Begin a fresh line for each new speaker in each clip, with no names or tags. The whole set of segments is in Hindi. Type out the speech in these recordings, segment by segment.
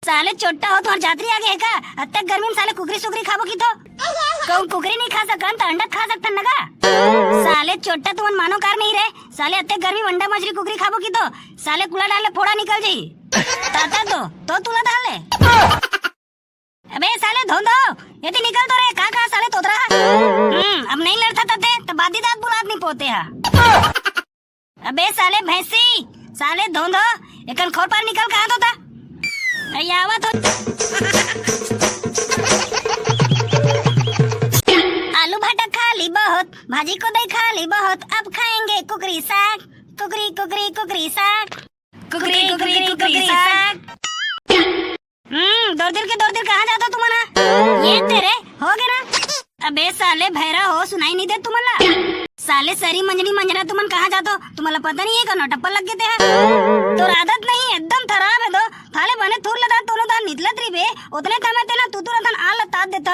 साले चोट्टा हो तुम्हार जातरी आगे है का? अत्ते गर्मी में साले कुकरी सुकरी खाबो की तो कहूँ कुकरी नहीं खा सकन तो अंडा खा सकतन नगा। साले चोट्टा तुमन मानो कार नहीं रहे साले अत्ते गर्मी अंडा मछली कुकरी खाबो की तो साले कुला डाले फोड़ा निकल जाई ताता तो तुला डाल ले। अबे साले धोंदो ये तो निकल तो रे का साले तोतरा। अब नहीं लड़ता तते तो बादी दांत बुलात नहीं पोते हा। अबे साले भैंसी साले धोंदो एकन खोर पर निकल कहाँ तो था आवत हो। आलू भाटा खा ली बहुत भाजी को दही खा ली बहुत अब खाएंगे कुकरी साग कुकरी कुकरी कुकरी साग कुकरी कुकरी कुकरी साग। दौड़ दिल कहाँ जाता तुम्हारा ये तेरे हो गए ना। अबे साले भैरा हो सुनाई नहीं दे तुम्हारा साले सरी मंजनी मंजना तुमन कहाँ जातो तुम्हाला पता नहीं है का नोटप्पा लग गए हैं तो आदत नहीं एकदम खराब है दो थाले बने थूर लदा तोनो दान नितलत री बे उतने तमे तेना तुतुर दान आ लता देता।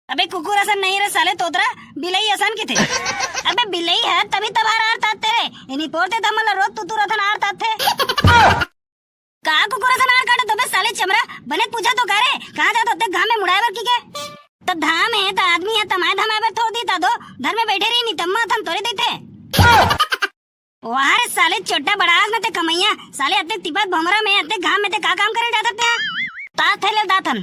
अबे कुकुर असन नहीं रे साले तोतरा बिलई असन की थे। अबे बिलई है तभी तबार आरता तेरे इनी पोरते तमला रोज तुतुर असन आरता थे का कुकुर असन आर काटे तबे साले चमरा बने पूछा तो करे कहाँ जातो ते घाम में मुड़ावर की के तो धाम है तो आदमी है तमाय धमाय थोड़ दी ता दो घर में बैठे रही नहीं तम्मा थन तोरे देते वाह रे साले छोटा बड़ास में ते कमैया साले अत्ते तिब्बत भमरा में अत्ते घाम में ते का काम करे जाते हैं ता थैले दाथन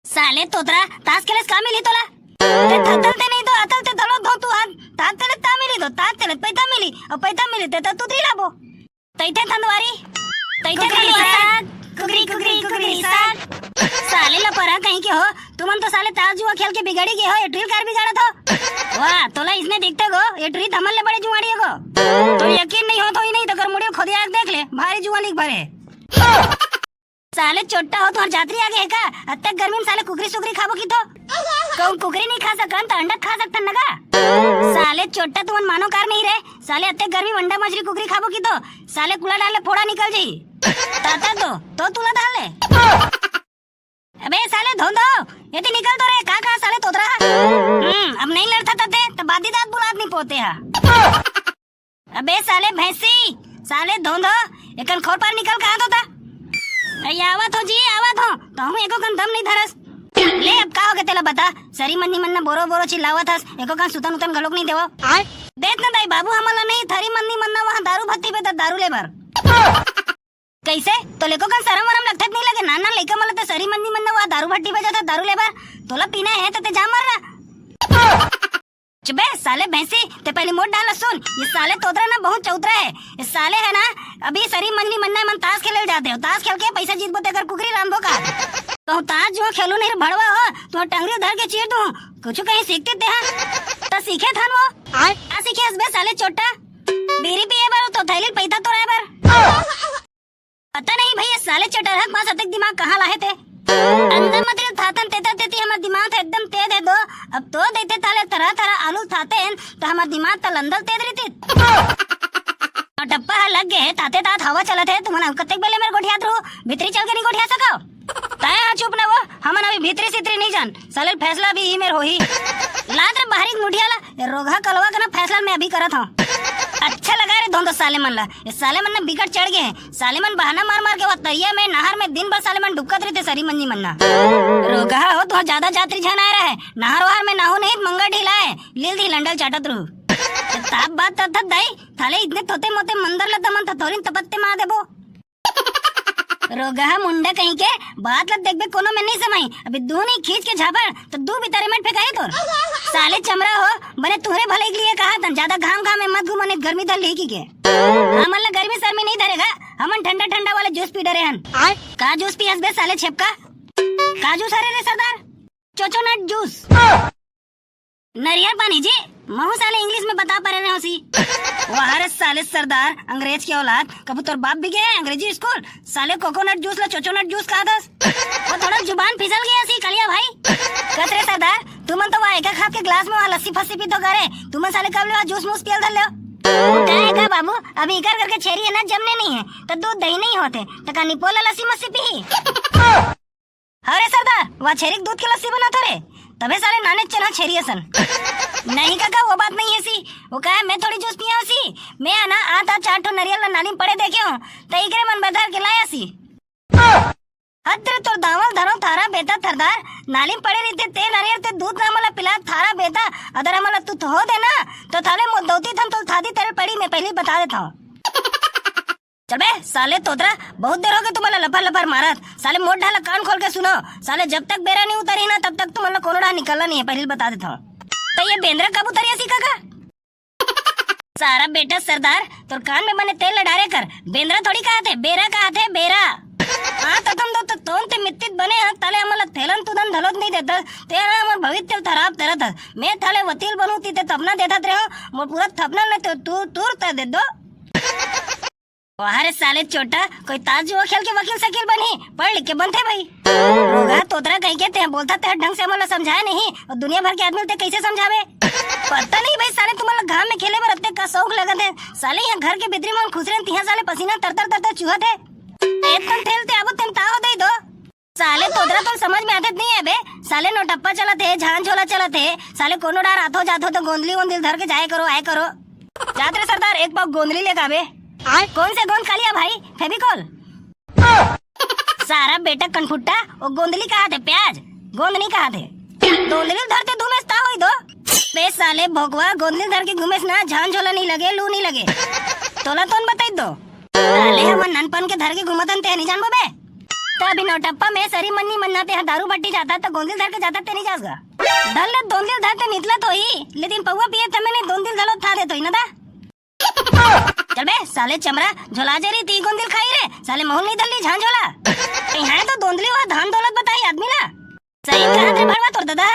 साले तोतरा तास केले का मिली तोला ते थतल ते नहीं तो अतल ते धलो धो तू हाथ तात तेले ता मिली तो तात तेले पैसा मिली और पैसा मिली ते तू त्री लाबो तैते थंदवारी तैते थंदवारी कुकरी कुकरी कुकरी साग साले लपरा कहीं के हो तुमन तो साले ताज जुआ खेल के बिगड़ी गए हो ये ड्रिल कार बिगाड़ा था वाह तोला इसने देखते गो ये ड्रिल थमल ले बड़े जुआड़ी को तो यकीन नहीं हो तो ही नहीं तो कर मुड़ियो खुद आग देख ले भारी जुआ लिख भरे साले चोट्टा हो तुम्हार जातरी आगे है का? अत्ते गर्मी में साले कुकरी सुकरी खाबो की तो कहूँ कुकरी नहीं खा सकन तो अंडा खा सकतन नगा। साले चोट्टा तुमन मानो कार नहीं रहे साले अत्ते गर्मी अंडा मछली कुकरी खाबो की तो साले कुला डाले फोड़ा निकल जाई ताता तो तुला डाल ले। अबे साले धोंदो ये तो निकल तो रे का साले तोतरा। अब नहीं लड़ता तते तो बादी दांत बुलात नहीं पोते हा। अबे साले भैंसी साले धोंदो एकन खोर पर निकल कहाँ तो था आवत हो जी आवत हो तो हम एको कन दम नहीं धरस ले अब का हो गए तेला बता सरी मन्नी मन्ना बोरो बोरो चिल्लावत हस एको कन सुतन उतन गलोक नहीं देवो देख ना दाई बाबू हमला नहीं थरी मन्नी मन्ना वहां दारू भत्ती पे तो दारू लेबर कैसे तो लेको कन शरम वरम लगत नहीं लगे नाना लेका मला तो सरी मन्नी मन्ना वहां दारू भट्टी पे जाता दारू लेबर तोला पीना है तो ते जा मरना चुबे साले भैंसी ते पहले मोट डाल सुन ये साले तोतरा ना बहुत चौतरा है ये साले है ना अभी सरी मंगनी मन्ना मन ताश खेले जाते हो ताश खेल के पैसा जीत बोते कर कुकरी रांधो का कहूँ ताश जो खेलू नहीं भड़वा हो तो टंगरी धर के चीर दूं कुछ कहीं सीखते थे तो सीखे था वो आ सीखे बे साले छोटा बीरी पिए बार तो थैली पैसा तो रहे बार पता नहीं भैया साले चटरहक पास अतक दिमाग कहाँ लाए थे अंदर मतलब थातन तेता तेती हमारा दिमाग एकदम तेज है दो अब तो देते थाले तरह तरह आलू थाते हैं तो हमारा दिमाग तलंदल तेज रहती टप्पा लग गए ताते तात हवा चलत है तुम्हारा कत्ते बेले मेरे गोठियात रो भीतरी चल के नहीं गोठिया सको ताए हाँ चुप ना वो हमन अभी भीतरी सितरी नहीं जान साले फैसला भी ही मेरे हो ही लाद रे बाहरी मुठियाला रोगा कलवा का ना फैसला मैं अभी करत हूँ अच्छा लगा रे धोंदो साले मन ला ये साले मन ना बिगड़ चढ़ गए हैं साले मन बहाना मार मार के वो तैया में नहर में दिन भर साले मन डुबकत रहते सरी मंजी मन्ना रोगा हो तो ज्यादा जात्री झन आ रहा है नहर वहर में नाहू नहीं मंगा ढीला है लील दी लंडल चाटत रू ताप बात तथा दाई थाले इतने तोते मोते मंदर लता मन थोरिन तपत्ते मार देबो रोगा मुंडा कहीं के बात लग देख बे कोनो में नहीं समाई अभी दू नहीं खींच के झापड़ तो दू बितारे में फेंकाई तो साले चमड़ा हो बने तुहरे भले के लिए कहा था ज्यादा घाम घाम में मत घूमने गर्मी धर लेकी के हमन ला गर्मी सर में नहीं धरेगा हमन ठंडा ठंडा वाला जूस पी डरे हन का जूस पियस बे साले छेपका का जूस अरे रे सरदार चोचोनट जूस नरियर पानी जी महू साले इंग्लिश में बता पा रहे हैं उसी वाह साले सरदार अंग्रेज की औलाद कबू तोर बाप भी गए अंग्रेजी स्कूल साले कोकोनट जूस ला चोचोनट जूस कहा था वो थोड़ा जुबान फिसल गया सी कलिया भाई कतरे सरदार तुमन तो वहाँ एक खा के ग्लास में वहाँ लस्सी फस्सी पी तो करे तुमन साले कब ले जूस मूस पियल धर लो का बाबू अभी इकर करके छेरी है ना जमने नहीं है तो दूध दही नहीं होते तो का निपोला लस्सी मस्सी पी अरे सरदार वहाँ छेरी दूध की लस्सी बना रे तबे साले नाने चना छेरी सन नहीं काका वो बात नहीं है सी। वो कहा मैं थोड़ी जूस पिया सी। मैं आना आता 4 ठो नरियल नाली में पड़े देखे हूँ तो इकरे मन बदल के लाया सी। हत्र तो दावल धरो थारा बेटा थरदार नाली में पड़े रहते ते नरियल ते दूध ना मला पिला थारा बेटा अदर मला तू तो हो देना तो थाले मुद्दौती थन तो थादी तेरे पड़ी मैं पहले बता देता हूँ। चल बे साले तोतरा बहुत देर हो गई तुम्हारा लफर लफर मारत। साले मोट ढाला कान खोल के सुनो। साले जब तक बेरा नहीं उतरी ना तब तक तुम्हारा कोनोड़ा निकलना नहीं है पहले बता देता हूँ। तो ये बेंद्रा कब उतरिया सीखा का सारा बेटा सरदार तो कान में मैंने तेल लडारे कर। बेंद्रा थोड़ी कहा थे बेरा कहा थे बेरा। हाँ तो तुम तो तोन ते मित्तित बने हाँ ताले हमारा थेलन तुदन धलोत नहीं देता तेरा हमार भविष्य खराब तेरा था। मैं थाले वकील बनूती ते तपना देता रहो मोर पूरा थपना न तो तू तूर ता दे दो। अरे साले छोटा कोई ताज जुआ खेल के वकील शकील बनी पढ़ लिख के बनते भाई। रोगा तोतरा कहीं के ते बोलता ते ढंग से हमारा समझाया नहीं और दुनिया भर के आदमी ते कैसे समझावे पता नहीं भाई। साले तुम्हारा घाम में खेले में रत्ते का शौक लगा थे। साले यहाँ घर के बिदरी में खुश रहे तिहा साले पसीना तर तर चूहा थे एकदम ठेलते अब तेन ताव दे दो। साले तोतरा तो समझ में आते नहीं है बे। साले नोटप्पा चला थे झान झोला चला थे। साले कोनो डार आथो जाथो तो गोंदली वोंदली धर के जाए करो आए करो। जात रे सरदार एक पाव गोंदली ले काबे कौन से गोंद खा लिया भाई फेविकॉल। सारा बेटा कनफुट्टा वो गोंदली कहा थे प्याज गोंद नहीं कहा थे। गोंदली धरते घूमेस ता होई दो बे साले भोगवा गोंदली धर के घूमेस ना झान झोला नहीं लगे लू नहीं लगे तोला तोन बताई दो। साले हम ननपन के धर के घूमतन ते नहीं जानबो बे। तो अभी नोटप्पा में सरी मन्नी मन्ना ते दारू बट्टी जाता तो गोंदली धर के जाता ते नहीं जासगा धल ले दोंदिल धरते नितला तो ही लेकिन पौवा पिए थे मैंने दोंदिल धलो था दे तो ही ना दा। चल बे साले चमरा झोला जरी ती गोंदिल खाई रे साले मोहन नहीं दल्ली झान झोला यहाँ तो दोंदली हुआ धान दौलत बताई आदमी ला सही कहा थे भड़वा तोर दादा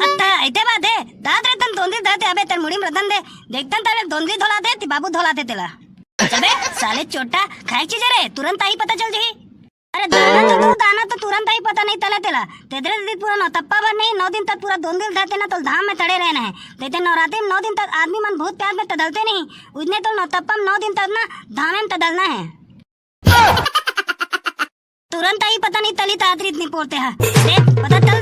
अत्ता ऐते बात है दाद रे तन दोंदली दाते अबे तन मुड़ी मृदन दे देखतन ताले दोंदली धोला थे ती बाबू धोला थे तेला। चल बे साले छोटा खाई चीज रे तुरंत ही पता चल जी। अरे दाना तो तुरंत ही पता नहीं तला तेला तेरे दिन पूरा नौतप्पा भर नहीं 9 दिन तक पूरा दोंदिल धरते ना तो धाम में तड़े रहना है। देते नवरात्रि में 9 दिन तक आदमी मन भूत प्यार में तदलते नहीं उसने तो नौतप्पा में 9 दिन तक ना धाम में तदलना है। तुरंत ही पता नहीं तली तातरी इतनी पोड़ते हैं पता चल